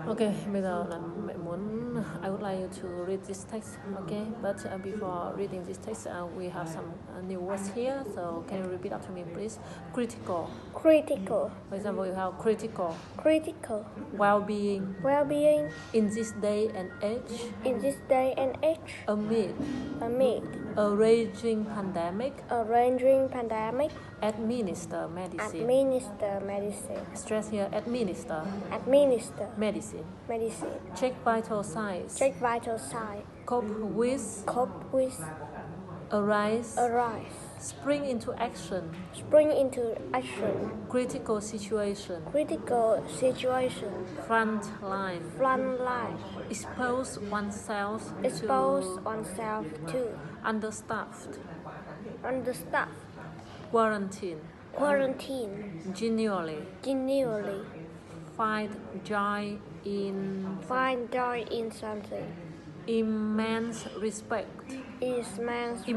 Okay, bây giờ là mẹ muốn I would like you to read this text, okay? But before reading this text, we have some new words here. So can you repeat after me, please? Critical. Critical. For example, you have critical. Critical. Well-being. Well-being. In this day and age. In this day and age. Amid. Amid. A raging pandemic. A raging pandemic. Administer medicine. Administer medicine. Stress here, administer. Administer Medicine. medicine. Check vital signs. Check vital signs. Cope with. Cope with. Arise. Arise. Spring into action. Spring into action. Critical situation. Critical situation. Front line. Front line. Expose oneself Expose to oneself to. understaffed. Understaffed. Quarantine. Quarantine. Genuinely. Genuinely. Find joy in. Find joy in something. Immense respect. Immense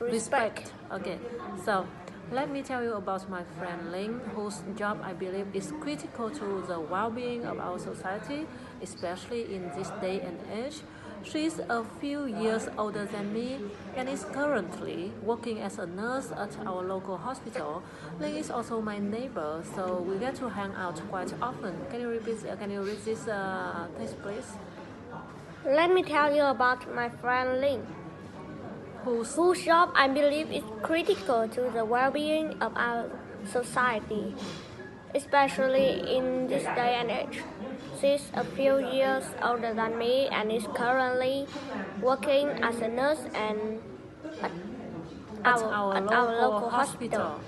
respect. Okay, so let me tell you about my friend Ling, whose job I believe is critical to the well-being of our society, especially in this day and age. She's a few years older than me and is currently working as a nurse at our local hospital. Ling is also my neighbor, so we get to hang out quite often. Can you read this text, please? Let me tell you about my friend Lin, whose job I believe is critical to the well-being of our society, especially in this day and age. She's a few years older than me and is currently working as a nurse at our local hospital.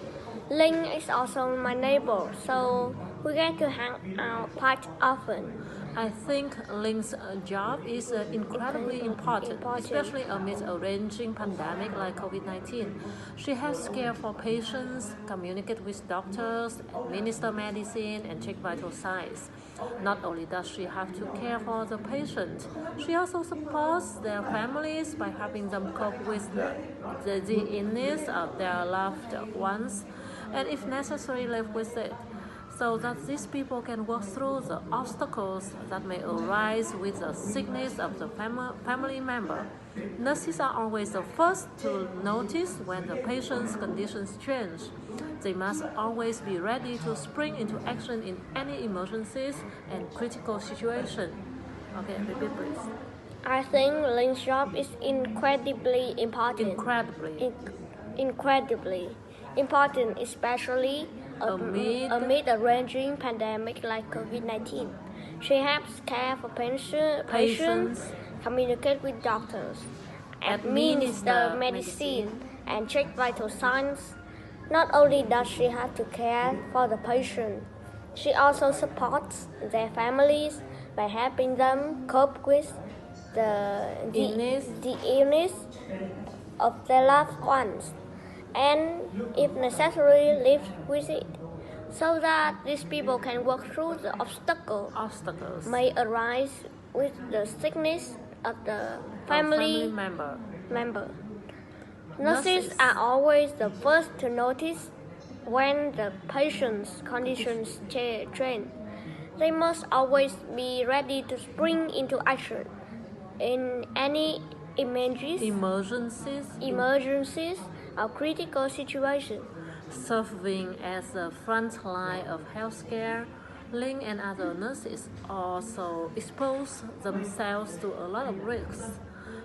Ling is also my neighbor, so we get to hang out quite often. I think Ling's job is incredibly important, especially amid a raging pandemic like COVID-19. She has care for patients, communicate with doctors, administer medicine, and check vital signs. Not only does she have to care for the patient, she also supports their families by helping them cope with the illness of their loved ones, and if necessary, live with it, so that these people can work through the obstacles that may arise with the sickness of the family member. Nurses are always the first to notice when the patient's conditions change. They must always be ready to spring into action in any emergencies and critical situations. Okay, repeat please. I think Lin's job is incredibly important. Incredibly important, especially amid a raging pandemic like COVID-19. She helps care for patients, communicate with doctors, administer medicine, and check vital signs. Not only does she have to care for the patient, she also supports their families by helping them cope with the illness of their loved ones, and if necessary, live with it, so that these people can work through the obstacles may arise with the sickness of the family member. Nurses are always the first to notice when the patient's conditions change. They must always be ready to spring into action in any emergencies or critical situations. Serving as the front line of healthcare, Ling and other nurses also expose themselves to a lot of risks.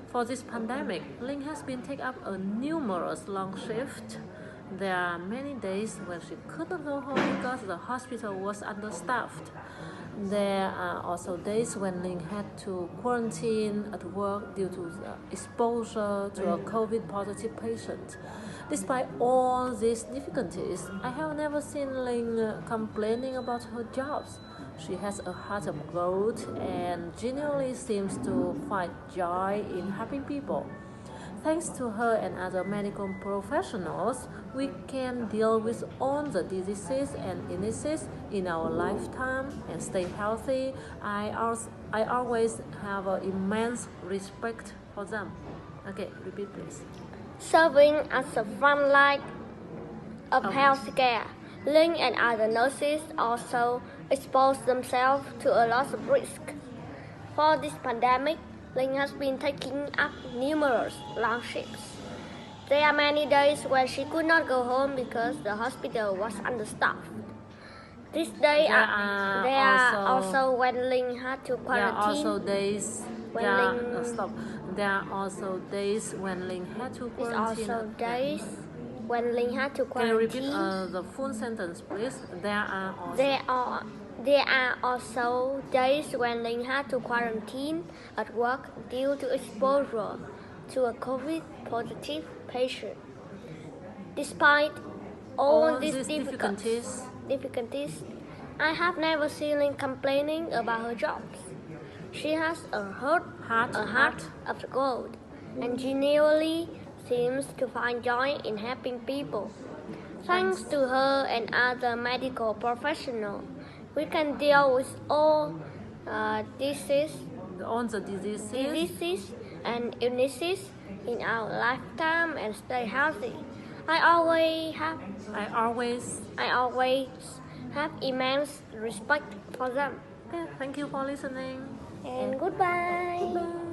For this pandemic, Ling has been taking up a numerous long shift. There are many days when she couldn't go home because the hospital was understaffed. There are also days when Ling had to quarantine at work due to the exposure to a COVID-positive patient. Despite all these difficulties, I have never seen Ling complaining about her jobs. She has a heart of gold and genuinely seems to find joy in helping people. Thanks to her and other medical professionals, we can deal with all the diseases and illnesses in our lifetime and stay healthy. I always have an immense respect for them. Okay, repeat please. Serving as the front line of healthcare, Ling and other nurses also exposed themselves to a lot of risk. For this pandemic, Ling has been taking up numerous long shifts. There are many days when she could not go home because the hospital was understaffed. This day, there are also when Ling had to quarantine. There are also days when Ling had to quarantine. When Ling had to quarantine. Can you repeat the full sentence, please? There are also days when Ling had to quarantine at work due to exposure to a COVID-positive patient. Despite all these difficulties, I have never seen Ling complaining about her jobs. She has a heart of gold and genuinely seems to find joy in helping people. Thanks to her and other medical professionals, we can deal with all diseases and illnesses in our lifetime and stay healthy. I always have immense respect for them. Okay, thank you for listening. And goodbye.